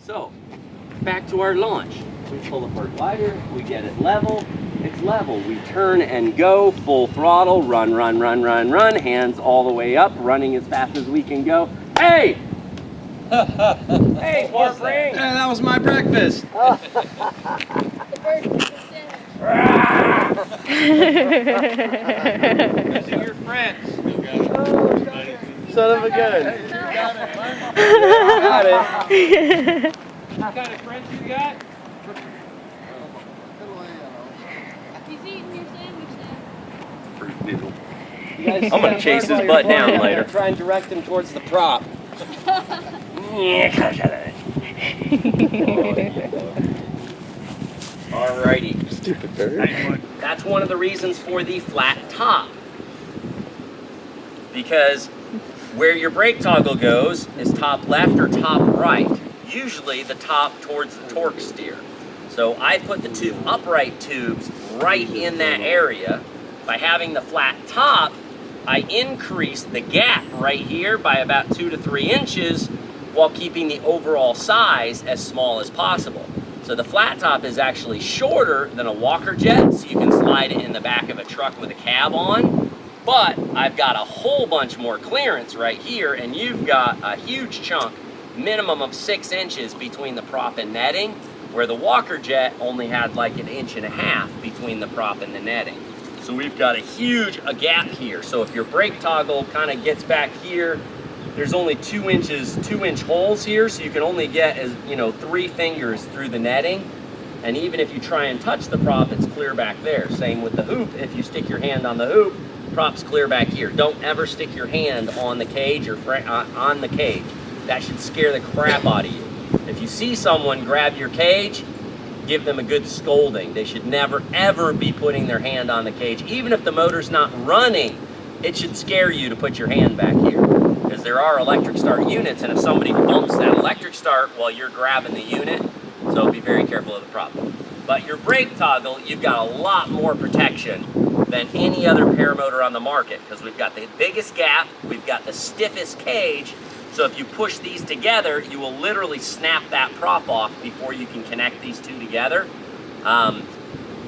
So, back to our launch. We pull up our glider, we get it level. It's level. We turn and go full throttle, run, run, run, run, run, hands all the way up, running as fast as we can go. Hey! Hey, Barb Ring! Yeah, that was my breakfast. These are your friends. Son of a gun. Got it. What kind of friends you got? He's eating your sandwich now. I'm gonna chase his butt down later. Try and direct him towards the prop. Alrighty. Stupid bird. That's one of the reasons for the flat top. Because where your brake toggle goes is top left or top right. Usually the top towards the torque steer. So I put the two upright tubes right in that area. By having the flat top, I increase the gap right here by about 2 to 3 inches while keeping the overall size as small as possible. So the flat top is actually shorter than a walker jet, so you can slide it in the back of a truck with a cab on. But I've got a whole bunch more clearance right here, and you've got a huge chunk, minimum of 6 inches between the prop and netting, where the walker jet only had like 1.5 inches between the prop and the netting. So we've got a huge gap here. So if your brake toggle kind of gets back here, there's only 2-inch holes here, so you can only get 3 fingers through the netting. And even if you try and touch the prop, it's clear back there. Same with the hoop. If you stick your hand on the hoop, prop's clear back here. Don't ever stick your hand on the cage or on the cage. That should scare the crap out of you. If you see someone grab your cage, give them a good scolding. They should never ever be putting their hand on the cage. Even if the motor's not running, it should scare you to put your hand back here. Because there are electric start units, and if somebody bumps that electric start while you're grabbing the unit, so be very careful of the prop. But your brake toggle, you've got a lot more protection than any other paramotor on the market, because we've got the biggest gap, we've got the stiffest cage, so if you push these together, you will literally snap that prop off before you can connect these two together.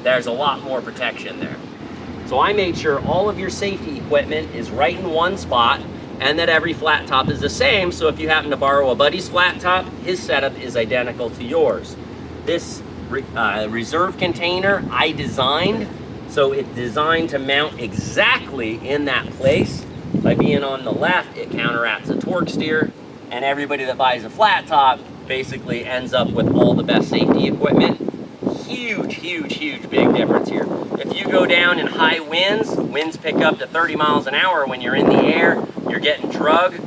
There's a lot more protection there. So I made sure all of your safety equipment is right in one spot, and that every flat top is the same, so if you happen to borrow a buddy's flat top, his setup is identical to yours. This reserve container I designed, so it's designed to mount exactly in that place. By being on the left, it counteracts a torque steer, and everybody that buys a flat top basically ends up with all the best safety equipment. Huge, huge, huge big difference here. If you go down in high winds pick up to 30 miles an hour when you're in the air, you're getting drug.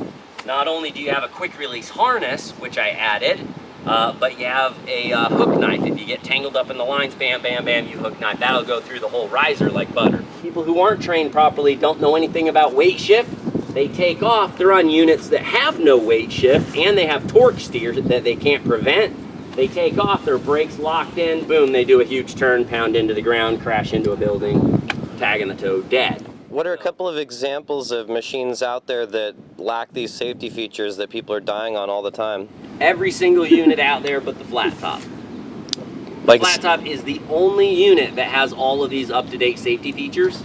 Not only do you have a quick release harness, which I added, but you have a hook knife. If you get tangled up in the lines, bam, bam, bam, you hook knife. That'll go through the whole riser like butter. People who aren't trained properly don't know anything about weight shift. They take off, they're on units that have no weight shift, and they have torque steers that they can't prevent. They take off, their brakes locked in, boom, they do a huge turn, pound into the ground, crash into a building, tag in the toe, dead. What are a couple of examples of machines out there that lack these safety features that people are dying on all the time? Every single unit out there but the flat top. The flat top is the only unit that has all of these up-to-date safety features,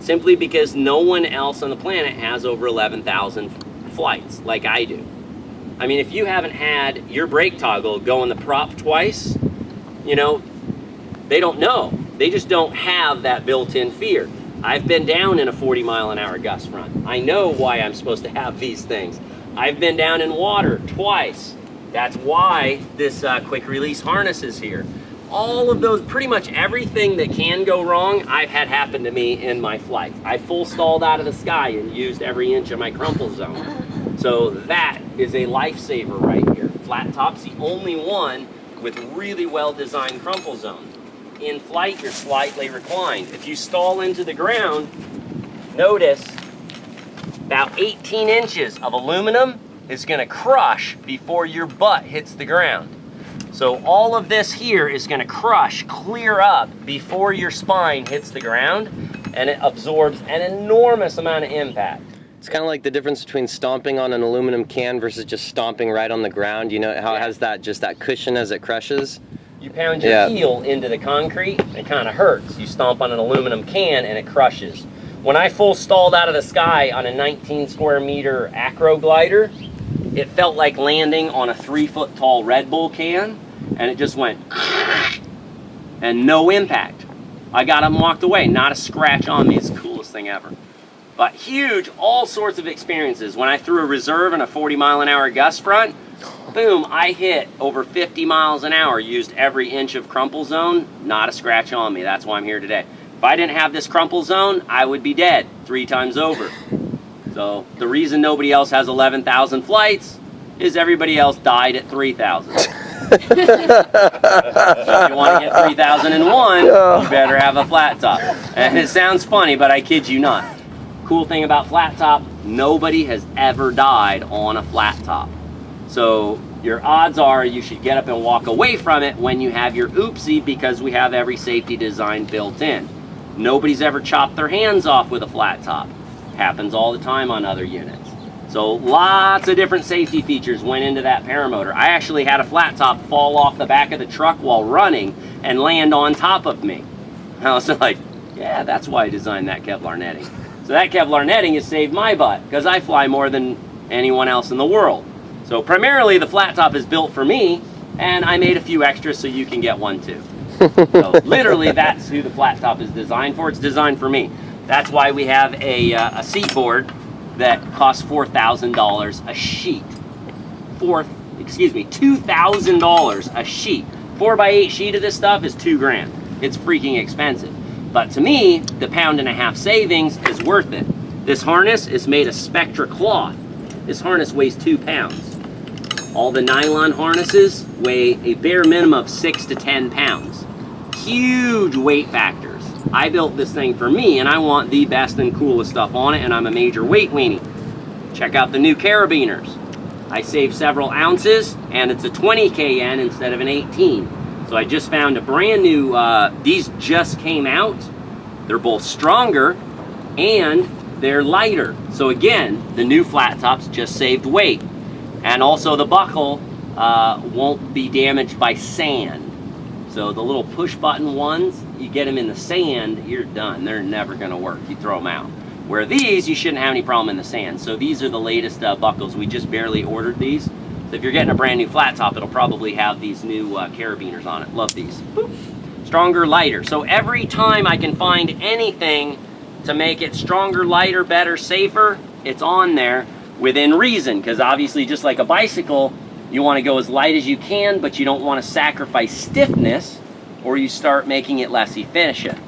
simply because no one else on the planet has over 11,000 flights like I do. I mean, if you haven't had your brake toggle go in the prop twice, they don't know. They just don't have that built-in fear. I've been down in a 40-mile-an-hour gust front. I know why I'm supposed to have these things. I've been down in water twice. That's why this quick release harness is here. All of those, pretty much everything that can go wrong, I've had happen to me in my flights. I full stalled out of the sky and used every inch of my crumple zone. So that is a lifesaver right here. Flat top's the only one with really well-designed crumple zone. In flight, you're slightly reclined. If you stall into the ground, notice about 18 inches of aluminum is gonna crush before your butt hits the ground. So all of this here is gonna crush, clear up before your spine hits the ground, and it absorbs an enormous amount of impact. It's kind of like the difference between stomping on an aluminum can versus just stomping right on the ground. You know how it has that cushion as it crushes? You pound your heel into the concrete, it kind of hurts. You stomp on an aluminum can and it crushes. When I full stalled out of the sky on a 19 square meter acro glider, it felt like landing on a 3-foot tall Red Bull can, and it just went and no impact. I got up and walked away, not a scratch on me. It's the coolest thing ever. But huge, all sorts of experiences. When I threw a reserve in a 40-mile-an-hour gust front, boom, I hit over 50 miles an hour, used every inch of crumple zone, not a scratch on me. That's why I'm here today. If I didn't have this crumple zone, I would be dead 3 times over. So the reason nobody else has 11,000 flights is everybody else died at 3,000. So if you want to get 3001, you better have a flat top. And it sounds funny, but I kid you not. Cool thing about flat top, nobody has ever died on a flat top. So your odds are you should get up and walk away from it when you have your oopsie, because we have every safety design built in. Nobody's ever chopped their hands off with a flat top. Happens all the time on other units. So lots of different safety features went into that paramotor. I actually had a flat top fall off the back of the truck while running and land on top of me. I was like, yeah, that's why I designed that Kevlar netting. So that Kevlar netting has saved my butt, because I fly more than anyone else in the world. So primarily the flat top is built for me, and I made a few extras so you can get one too. So literally that's who the flat top is designed for. It's designed for me. That's why we have a seat board that costs $4,000 a sheet. $2,000 a sheet. 4x8 sheet of this stuff is $2,000. It's freaking expensive. But to me, the £1.50 savings is worth it. This harness is made of Spectra cloth. This harness weighs 2 pounds. All the nylon harnesses weigh a bare minimum of 6 to 10 pounds. Huge weight factors. I built this thing for me, and I want the best and coolest stuff on it, and I'm a major weight weenie. Check out the new carabiners. I saved several ounces, and it's a 20 kN instead of an 18. So I just found a brand new, these just came out. They're both stronger, and they're lighter. So again, the new flat tops just saved weight. And also the buckle won't be damaged by sand. So the little push button ones, you get them in the sand, you're done. They're never gonna work. You throw them out. Where these, you shouldn't have any problem in the sand. So these are the latest buckles. We just barely ordered these. So if you're getting a brand new flat top, it'll probably have these new carabiners on it. Love these. Boop. Stronger, lighter. So every time I can find anything to make it stronger, lighter, better, safer, it's on there within reason. Because obviously, just like a bicycle, you want to go as light as you can, but you don't want to sacrifice stiffness, or you start making it less efficient.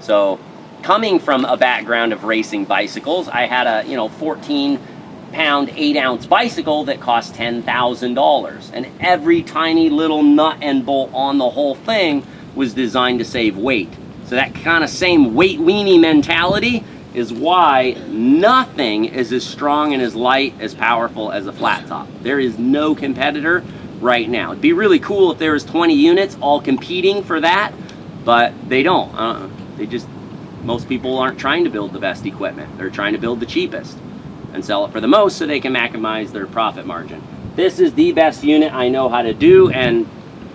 So coming from a background of racing bicycles, I had a 14-pound, 8-ounce bicycle that cost $10,000. And every tiny little nut and bolt on the whole thing was designed to save weight. So that kind of same weight weenie mentality is why nothing is as strong and as light, as powerful as a flat top. There is no competitor right now. It'd be really cool if there was 20 units all competing for that, but they don't. Most people aren't trying to build the best equipment. They're trying to build the cheapest and sell it for the most so they can maximize their profit margin. This is the best unit I know how to do, and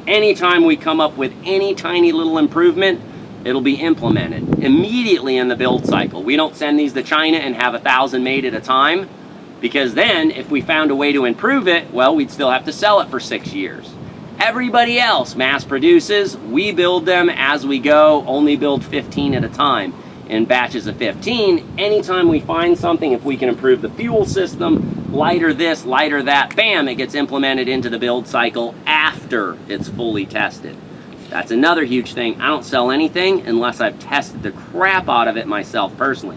anytime we come up with any tiny little improvement, it'll be implemented immediately in the build cycle. We don't send these to China and have 1,000 made at a time, because then if we found a way to improve it, well, we'd still have to sell it for 6 years. Everybody else mass produces. We build them as we go, only build 15 at a time in batches of 15. Anytime we find something, if we can improve the fuel system, lighter this, lighter that, bam, it gets implemented into the build cycle after it's fully tested. That's another huge thing. I don't sell anything unless I've tested the crap out of it myself personally.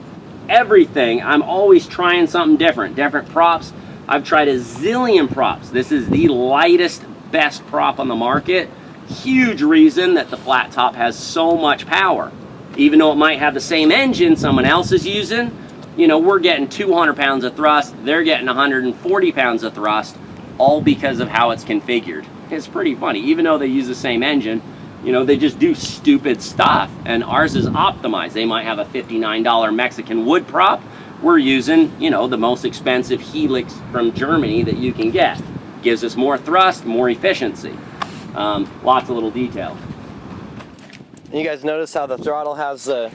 Everything, I'm always trying something different. Different props. I've tried a zillion props. This is the lightest, best prop on the market. Huge reason that the flat top has so much power. Even though it might have the same engine someone else is using, we're getting 200 pounds of thrust. They're getting 140 pounds of thrust, all because of how it's configured. It's pretty funny. Even though they use the same engine, they just do stupid stuff, and ours is optimized. They might have a $59 Mexican wood prop, we're using, you know, the most expensive helix from Germany that you can get. Gives us more thrust, more efficiency. Lots of little details. And you guys notice how the throttle has a,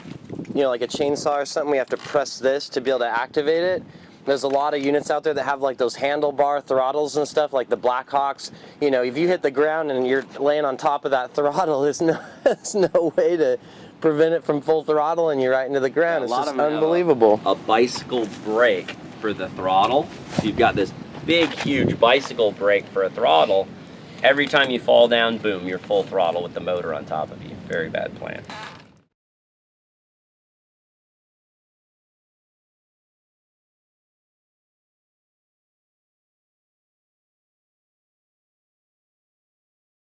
you know, like a chainsaw or something, we have to press this to be able to activate it. There's a lot of units out there that have like those handlebar throttles and stuff, like the Blackhawks. You know, if you hit the ground and you're laying on top of that throttle, there's no way to prevent it from full throttle and you're right into the ground. It's just unbelievable. A bicycle brake for the throttle. So you've got this big, huge bicycle brake for a throttle. Every time you fall down, boom, you're full throttle with the motor on top of you. Very bad plan.